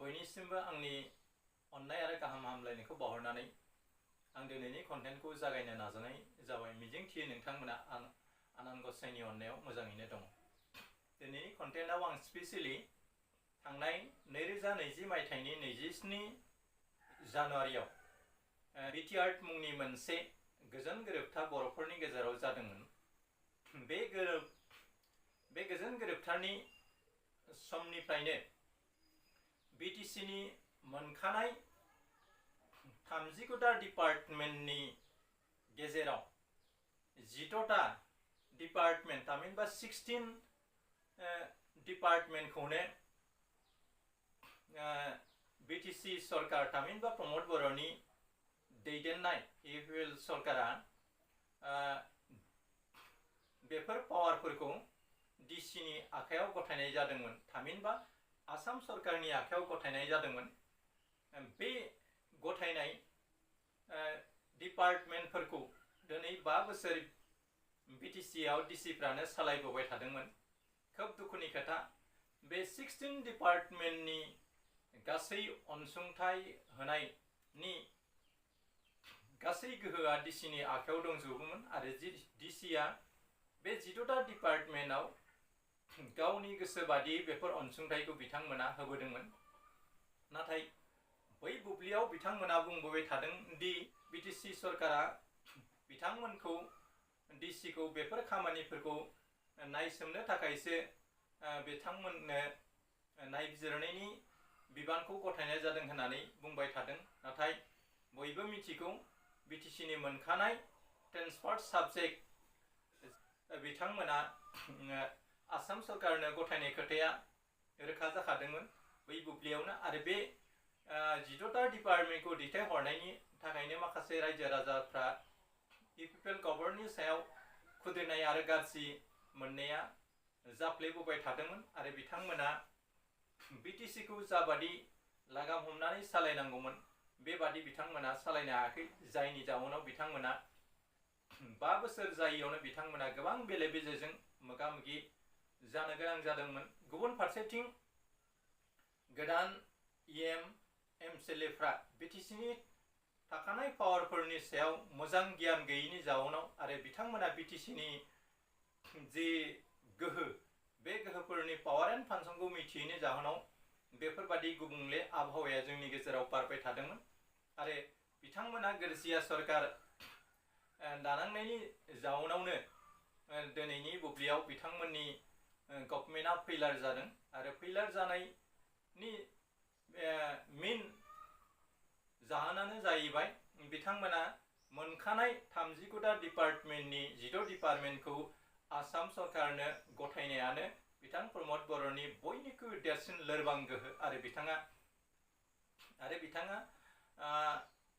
बयनिसिमबो आंनि अननाय आरो गाहाम हामलायनायखौ बावहरनानै आं दिनैनि कन्टेन्टखौ जागायनो नाजानाय जाबाय। मिजिंथियो नोंथांमोना आनान गसाइनि अननायाव मोजाङैनो दङ। दिनैनि कन्टेन्टआव आं स्पेसियेलि थांनाय 2020 मायथाइनि 27 जानुवारियाव बिटिआर मुंनि मोनसे गोजोन गोरोबथा बर'फोरनि गेजेराव जादोंमोन। बे गोजोन गोरोबथानि समनिफ्रायनो बिटिसिनि मोनखानाय 39टा डिपार्टमेन्टनि गेजेराव 10टा डिपार्टमेन्ट थामहिनबा 16 डिपार्टमेन्टखौनो बिटिसि सरकार थामहिनबा प्रमद बर'नि दैदेननाय इउपिएल सरकारा बेफोर पावारफोरखौ डिसिनि आखायाव गथायनाय जादोंमोन। थामहिनबा आसाम सरकारनि आखायाव गथायनाय जादोंमोन। बे गथायनाय डिपार्टमेन्टफोरखौ दिनै 5 बोसोर बिटिसिआव डिसिफ्रानो सालायबोबाय थादोंमोन। खोब दुखुनि खोथा, बे 16 डिपार्टमेन्टनि गासै अनसुंथाइ होनायनि गासै गोहोआ डिसिनि आखायाव दंजोबोमोन आरो डिसिआ बे 10टा डिपार्टमेन्टआव गावनि गोसो बादियै बेफोर अनसुंथाइखौ बिथांमोना होबोदोंमोन। नाथाय बै बुब्लियाव बिथांमोना बुंबोबाय थादों दि बिटिसि सरकारा बिथांमोनखौ डिसिखौ बेफोर खामानिफोरखौ नायसोमनो थाखायसो बिथांमोननो नायबिजिरनायनि बिबानखौ गथायनाय जादों होननानै बुंबाय थादों। नाथाय बयबो मिथिगौ बिटिसिनि मोनखानाय ट्रेन्सफार्ड साबजेक्ट बिथांमोना आसाम सरकारनो गथायनाय खोथाया रोखा जाखादोंमोन बै बुब्लियावनो। आरो बे 10टा डिपार्टमेन्टखौ दैथायहरनायनि थाखायनो माखासे रायजो राजाफ्रा इउपिएल गभर्नमेन्टनि सायाव खुद्रिनाय आरो गाज्रि मोननाया जाफ्लेबोबाय थादोंमोन आरो बिथांमोना बिटिसिखौ जाबादि लागाम हमनानै सालायनांगौमोन बेबादि बिथांमोना सालायनो हायाखै। जायनि जाउनाव बिथांमोना 5 बोसोर जायैयावनो बिथांमोना गोबां बेले बेजेजों मोगा मोगि जानो गोनां जादोंमोन। गुबुन फारसेथिं गोदान एमसिएलएफ्रा बिटिसिनि थाखानाय पावारफोरनि सायाव मोजां गियान गैयैनि जाउनाव आरो बिथांमोना बिटिसिनि जि गोहो बे गोहोफोरनि पावार एन्ड फांसनखौ मिथियैनि जाहोनाव बेफोरबादि गुबुंले आबहावाया जोंनि गेजेराव बारबाय थादोंमोन आरो बिथांमोना गोरजिया सरकार दानांनायनि जाउनावनो दिनैनि बुब्लियाव बिथांमोननि गभर्नमेन्टआ फेइलार जादों आरो फेइलार जानायनि मेन जाहोनानो जाहैबाय बिथांमोना मोनखानाय 39टा डिपार्टमेन्टनि 10 डिपार्टमेन्टखौ आसाम सरकारनो गथायनायानो बिथां प्रमद बर'नि बयनिख्रुइ देरसिन लोरबां गोहो आरो बिथाङा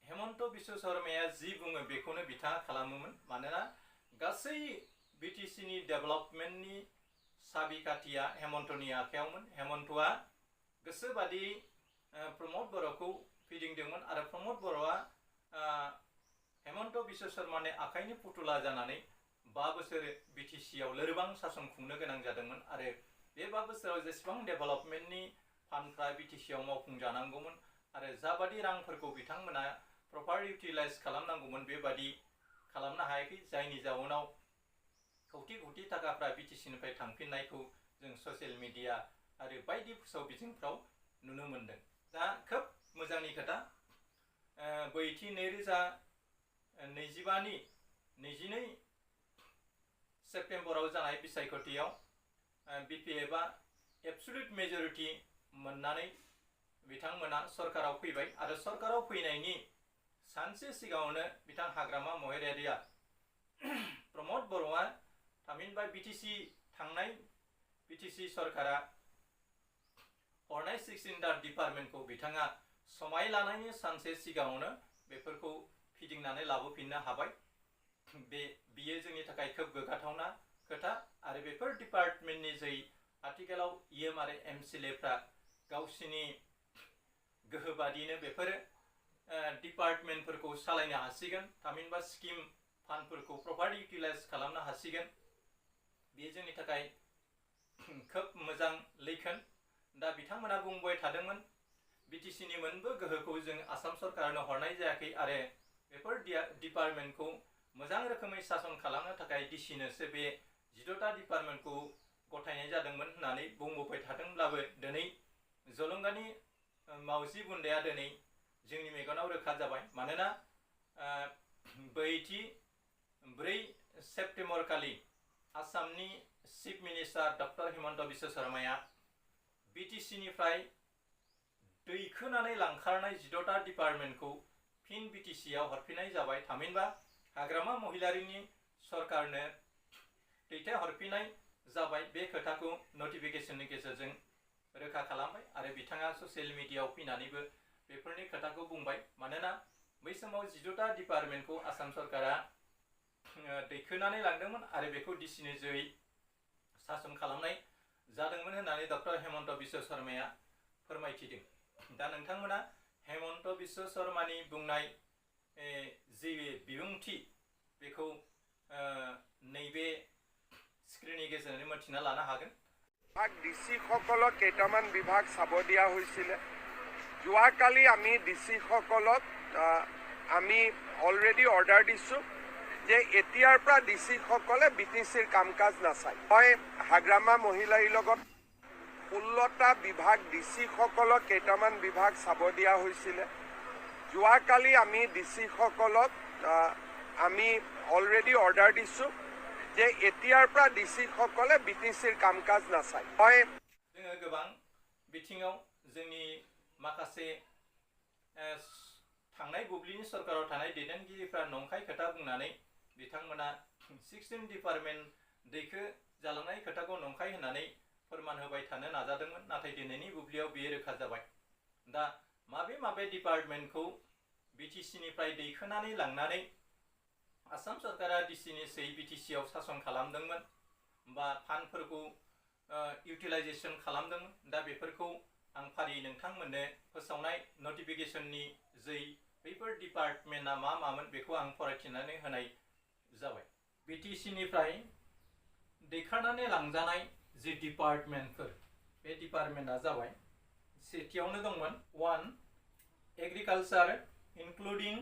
हेमन्त बिश्व शर्माया जि बुङो बेखौनो बिथाङा खालामोमोन। मानोना गासै बिटिसिनि डेभेलपमेन्टनि साबिखाथिया हेमन्तनि आखायावमोन। हेमन्तआ गोसोबादि प्रमद बर'खौ फिदिंदोंमोन आरो प्रमद बर'आ हेमन्त बिश्व शर्मानि आखाइनि फुथुला जानानै 5 बोसोर बिटिसिआव लोरबां सासन खुंनो गोनां जादोंमोन आरो बे 5 बोसोराव जेसेबां डेभेलपमेन्टनि फान्डफ्रा बिटिसिआव मावफुंजानांगौमोन आरो जाबादि रांफोरखौ बिथांमोना प्रपार इउटिलाइज खालामनांगौमोन बेबादि खालामनो हायाखै। जायनि जाउनाव कौटि कौटि थाखाफ्रा बिटिसिनिफ्राय थांफिननायखौ जों ससियेल मिडिया आरो बायदि फोसाव बिजोंफ्राव नुनो मोनदों। दा खोब मोजांनि खोथा, बैथि 2025नि 22 सेप्तेम्बराव जानाय बिसायख'थियाव बिपिएफआ एबसुलुट मेजरिटि मोननानै बिथांमोना सरकाराव फैबाय आरो सरकाराव फैनायनि सानसे सिगाङावनो बिथां हाग्रामा महिलारिया प्रमद बर'आ थामहिनबा बिटिसि सरकारा हरनाय 16टा डिपार्टमेन्टखौ बिथाङा समाय लानायनि सानसे सिगाङावनो बेफोरखौ फिदिंनानै लाबोफिननो हाबाय। बियो जोंनि थाखाय खोब गोग्गाथावना खोथा आरो बेफोर डिपार्टमेन्टनि जै आथिखालाव इएम आरो एमसिएलएफ्रा गावसिनि गोहो बादियैनो बेफोर डिपार्टमेन्टफोरखौ सालायनो हासिगोन। थामहिनबा स्किम फान्डफोरखौ प्रपार इउटिलाइज खालामनो हासिगोन। बेयो जोंनि थाखाय खोब मोजां लैखोन। दा बिथांमोना बुंबाय थादोंमोन बिटिसिनि मोनबो गोहोखौ जों आसाम सरकारनो हरनाय जायाखै आरो बेफोर डिपार्टमेन्टखौ मोजां रोखोमै सासन खालामनो थाखाय डिसिनोसो बे 16टा डिपार्टमेन्टखौ गथायनाय जादोंमोन होननानै बुंबोबाय थादोंब्लाबो दिनै जलंगानि मावजि बुन्दाया दिनै जोंनि मेगनाव रोखा जाबाय। मानोना 4 सेप्टेम्बर खालि आसामनि chief minister doctor Himanta Biswa शर्माया बिटिसिनिफ्राय दैखोनानै लांखारनाय 16टा डिपार्टमेन्टखौ फिन बिटिसिआव हरफिननाय जाबाय। थामहिनबा हाग्रामा महिलारिनि सरकारनो दैथायहरफिननाय जाबाय। बे खोथाखौ नटिफिकेशननि गेजेरजों रोखा खालामबाय आरो बिथाङा ससियेल मिडियायाव फैनानैबो बेफोरनि खोथाखौ बुंबाय। मानोना बै समाव 16टा डिपार्टमेन्टखौ आसाम सरकारा दैखोनानै लांदोंमोन आरो बेखौ डिसिनि जोहै सासन खालामनाय जादोंमोन होननानै डक्टर हेमन्त बिश्व शर्माया फोरमायथिदों। दा नोंथांमोना हेमन्त बिश्व शर्मानि बुंनाय जि बिबुंथि बेखौ नैबे स्क्रिननि गेजेरजों मिथिना लानो हागोन। ডিচি সকলক কেইটামান বিভাগ চাব দিয়া হৈছিল। যোৱাকালি আমি ডিচি সকলক আমি অলৰেডি অৰ্ডাৰ দিছোঁ যে এতিয়াৰ পৰা ডিচি সকলে বিটিচিৰ কাম কাজ নাচায়। মই হাগ্ৰামা মহিলাৰ লগত 16টা বিভাগ ডিচি সকলক কেইটামান বিভাগ চাব দিয়া হৈছিল। যোৱাকালি আমি ডিচি সকলক আমি অলৰেডি অৰ্ডাৰ দিছোঁ যে এতিয়াৰ পৰা ডিচি সকলে বিটিচিৰ কাম কাজ নাচায়। जोङो गोबां बिथिङाव जोंनि माखासे थांनाय बुब्लिनि सरकाराव थानाय दैदेनगिरिफ्रा नंखाय खोथा बुंनानै बिथांमोना 16 डिपार्टमेन्ट दैखो जालांनाय खोथाखौ नंखाय होननानै फोरमान होबाय थानो नाजादोंमोन। नाथाय दिनैनि बुब्लियाव बेयो रोखा जाबाय। दा माबे डिपार्टमेन्टखौ बिटिसिनिफ्राय दैखोनानै लांनानै आसाम सरकारा डिसिनि सोयै बिटिसिआव सासन खालामदोंमोन बा फान्डफोरखौ इउटिलाइजेसन खालामदोंमोन। दा बेफोरखौ आं फारियै नोंथांमोननो फोसावनाय नटिफिकेशननि जै बैफोर डिपार्टमेन्टआ मामोन बेखौ आं फरायथिनानै होनाय जाबाय। बिटिसिनिफ्राय दैखारनानै लांजानाय जि डिपार्टमेन्टफोर बे डिपार्टमेन्टआ जाबाय सेथियावनो दंमोन 1 agriculture including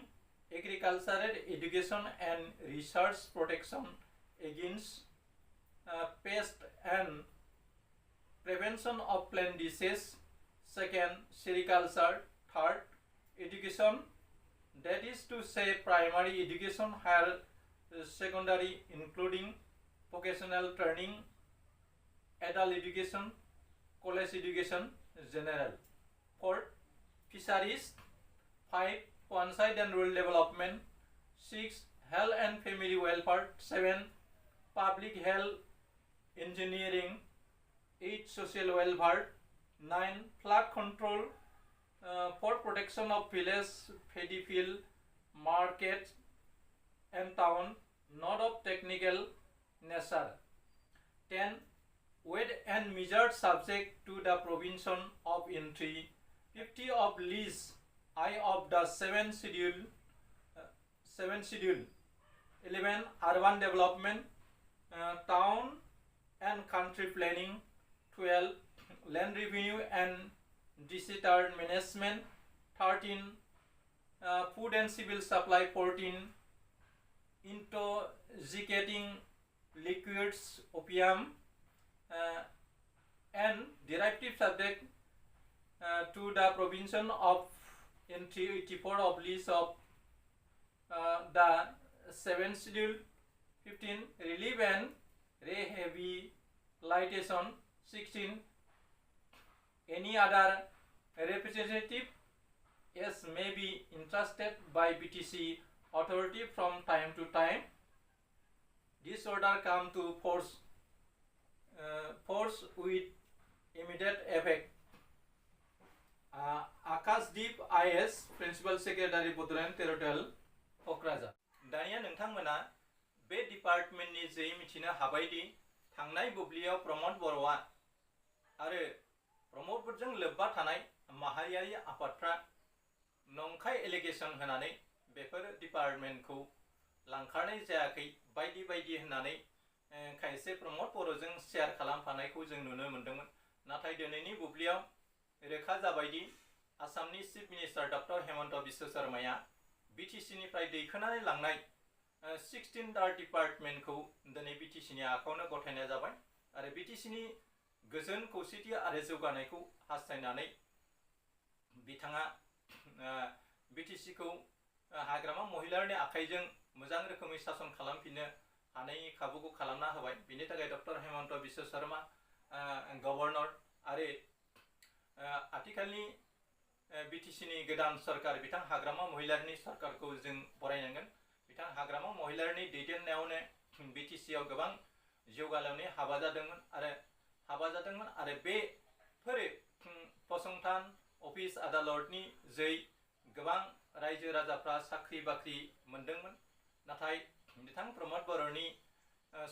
agricultural education and research protection against pest and prevention of plant disease. Second, sericulture. Third, education, that is to say primary education, higher secondary including vocational training, adult education, college education, general. Fourth, fisheries. 5, One-side and rural development. 6, health and family welfare. 7, public health engineering. 8, social welfare. 9, flood control for protection of village, paddy field, market and town, not of technical nature. 10, weight and measured subject to the provision of entry 50 of lease I of the 7th schedule. 11, urban development, town and country planning. 12, land revenue and disaster management. 13, food and civil supply. 14, intoxicating liquids, opium, and derivative subject to the provision of entry 84 of lease of the 7th schedule. 15, relief and rehabilitation. 16, any other representative as may be entrusted by BTC authority from time to time. This order come to force with immediate effect. Akashdeep IS, Principal Secretary Buduran Territorial, Kokrajhar. दानिया नोंथांमोना बे डिपार्टमेन्टनि जै मिथिनो हाबायदि थांनाय बुब्लियाव प्रमद बर'आ आरो प्रमदफोरजों लोब्बा थानाय माहारियारि आफादफ्रा नंखाय एलिगेशन होनानै बेफोर डिपार्टमेन्टखौ लांखारनाय जायाखै बायदि बायदि होननानै खायसे प्रमद बर'जों शेयार खालामफानायखौ जों नुनो मोन्दोंमोन। नाथाय दिनैनि बुब्लियाव रोखा जाबायदि आसामनि chief minister doctor Himanta Biswa शर्माया BTC निफ्राय दैखोनानै लांनाय 16 दार डिपार्टमेन्टखौ दिनै BTC नि आखायावनो गथायनाय जाबाय आरो BTC नि गोजोन खौसेथि आरो जौगानायखौ हास्थायनानै बिथाङा BTC खौ हाग्रामा महिलारनि आखाइजों मोजां रोखोमै सासन खालामफिननो हानायनि खाबुखौ खालामना होबाय। बिनि थाखाय डक्टर हेमन्त बिश्व शर्मा गभर्नर आरो आथिखालनि BTC नि गोदान सरकार बिथां हाग्रामा महिलारनि सरकारखौ जों बरायनांगोन। बिथां हाग्रामा महिलारनि दैदेननायावनो BTC आव गोबां जौगालांनाय हाबा जादोंमोन आरो बेफोरो फसंथान अफिस आदालतनि जै गोबां रायजो राजाफ्रा साख्रि बाख्रि मोनदोंमोन। नाथाय बिथां प्रमद बर'नि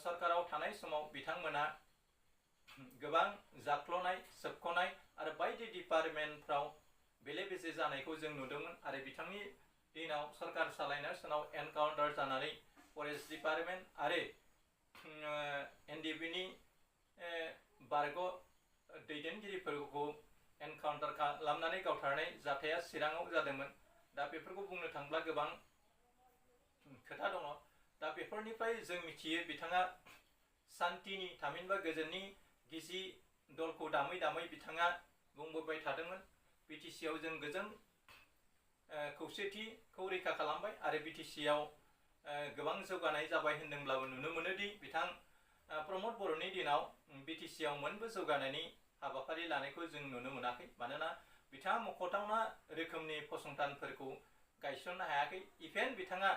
सरकाराव थानाय समाव बिथांमोना गोबां जाख्ल'नाय सोबख'नाय आरो बायदि डिपार्टमेन्टफ्राव बेले बेजे जानायखौ जों नुदोंमोन आरो बिथांनि दिनाव सरकार सालायनाय समाव एनकाउन्टार जानानै फरेस्ट डिपार्टमेन्ट आरो NDB नि बारग' दैदेनगिरिफोरखौ एनकाउन्टार खालामनानै गावथारनाय जाथाया चिराङाव जादोंमोन। दा बेफोरखौ बुंनो थांब्ला गोबां खोथा दङ। दा बेफोरनिफ्राय जों मिथियो बिथाङा सान्तिनि थामहिनबा गोजोननि गिजि दलखौ दामै दामै बिथाङा बुंबोबाय थादोंमोन। BTC आव जों गोजोन खौसेथिखौ रैखा खालामबाय आरो BTC आव गोबां जौगानाय जाबाय होनदोंब्लाबो नुनो मोनोदि बिथां प्रमद बर'नि दिनाव BTC आव मोनबो जौगानायनि हाबाफारि लानायखौ जों नुनो मोनाखै। मानोना बिथाङा मख'थावना रोखोमनि फसंथानफोरखौ गायसननो हायाखै। इभेन बिथाङा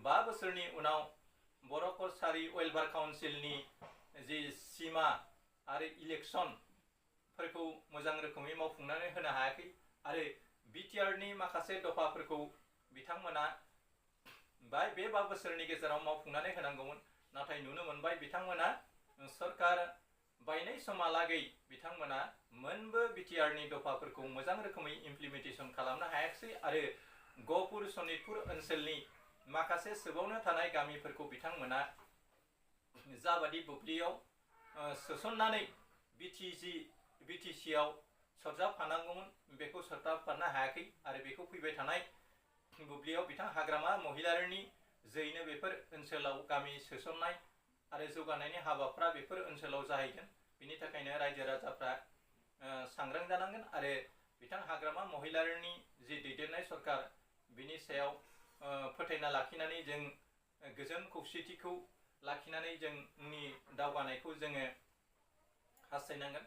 5 बोसोरनि उनाव बर' कसारी वेलफेयार काउन्सिलनि जि सिमा आरो इलेक्सनफोरखौ मोजां रोखोमै मावफुंनानै होनो हायाखै आरो BTR नि माखासे दफाफोरखौ बिथांमोना बे 5 बोसोरनि गेजेराव मावफुंनानै होनांगौमोन। नाथाय नुनो मोनबाय बिथांमोना सरकार बायनाय समहालागै बिथांमोना मोनबो BTR नि दफाफोरखौ मोजां रोखोमै इमप्लिमेन्टेसन खालामनो हायाखिसै आरो गहपुर सनितपुर ओनसोलनि माखासे सोबावनो थानाय गामिफोरखौ बिथांमोना जाबादि बुब्लियाव सोसननानै BTC आव सरजाबफानांगौमोन बेखौ सरजाबफानो हायाखै आरो बेखौ फैबाय थानाय बुब्लियाव बिथां हाग्रामा महिलारिनि जैनो बेफोर ओनसोलाव गामि सोसननाय आरो जौगानायनि हाबाफ्रा बेफोर ओनसोलाव जाहैगोन। बिनि थाखायनो रायजो राजाफ्रा सांग्रां जानांगोन आरो बिथां हाग्रामा महिलारिनि जि दैदेननाय सरकार बिनि सायाव फोथायना लाखिनानै जों गोजोन खौसेथिखौ लाखिनानै जोंनि दावगानायखौ जोङो हास्थायनांगोन।